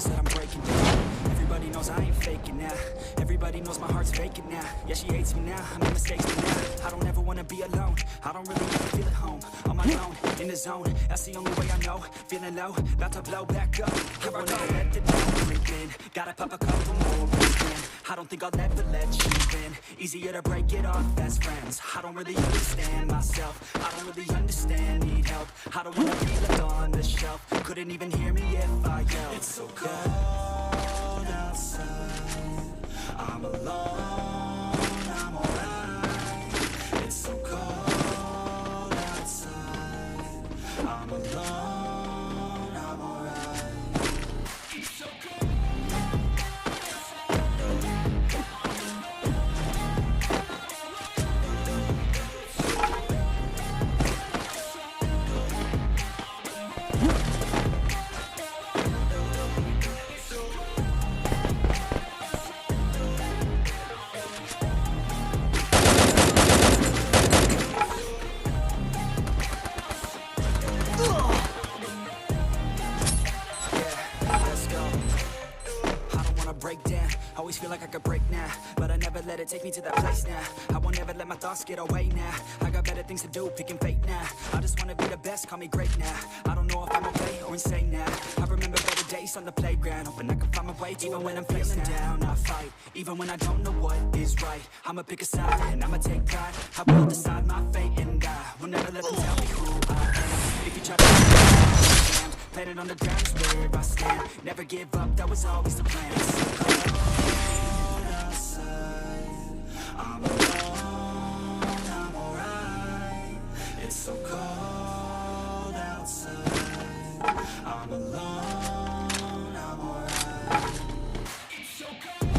that I'm breaking down. Everybody knows I ain't faking now. Everybody knows my heart's vacant now. Yeah, she hates me now, I made mistakes but now I don't ever wanna be alone. I don't really ever feel at home. On my own, in the zone, that's the only way I know. Feeling low, about to blow back up. I won't ever let the doubt creep in. Gotta pop a couple more in. I don't think I'll ever let you in. Easier to break it off best friends. I don't really understand myself. I don't really understand, need help. I don't wanna be left on the shelf. Couldn't even hear me if I yelled. It's so cold outside, I'm alone, I'm alright. It's so cold outside, I'm alone, I'm alright. It's so cold. Break down, always feel like I could break now, but I never let it take me to that place now. I won't ever let my thoughts get away now. I got better things to do, picking fate now. I just wanna be the best, call me great now. I don't know if I'm okay or insane now. I remember better days on the playground, hoping I can find my way. Even when I'm feeling down, I fight. Even when I don't know what is right, I'ma pick a side and I'ma take pride. I will decide my fate and I will never let them tell me who I am. If you try to planet on the ground is where I stand. Never give up, that was always the plan. It's so cold outside, I'm alone, I'm alright. It's so cold outside, I'm alone, I'm alright. It's so cold.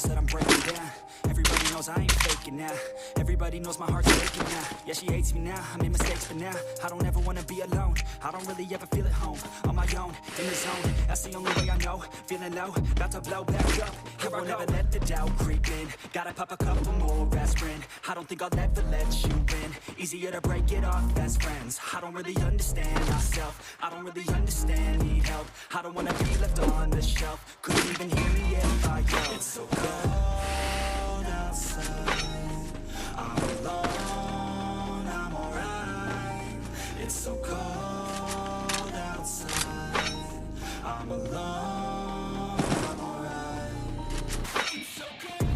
That I'm breaking down. Everybody knows I ain't faking now. Everybody knows my heart's breaking now. Yeah, she hates me now, I made mistakes but now I don't ever wanna be alone. I don't really ever feel at home. On my own, in the zone, that's the only way I know. Feeling low, about to blow back up. I won't ever let the doubt creep in. Gotta pop a couple more aspirin. I don't think I'll ever let you in. Easier to break it off best friends. I don't really understand myself. I don't really understand, need help. I don't wanna be left on the shelf. Couldn't even hear me if I yelled. It's so cold outside, I'm alone, I'm alright. It's so cold outside, I'm alone, I'm alright. It's so cold.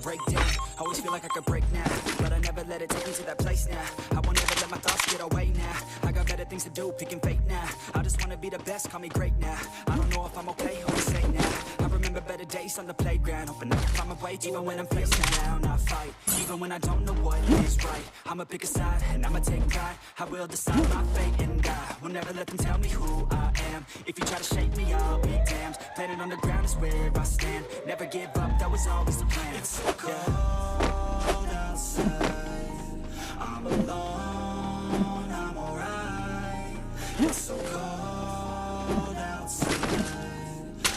Break down, always feel like I could break now, but I never let it take me to that place now. I won't ever let my thoughts get away now. I got better things to do, picking fate now. I just wanna be the best, call me great now. I don't know if I'm okay or insane now. I remember better days on the playground, hoping I can find my way. Even when I'm feeling down, I fight. Even when I don't know what is right, I'ma pick a side and I'ma take pride. I will decide my fate and I will never let them tell me who I am. If you try to shake me, I'll be damned. Planet on the ground is where I stand. Never give up, that was always the plan. It's so cold outside, I'm alone. It's so cold outside.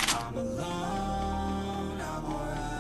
I'm alone, I'm alright.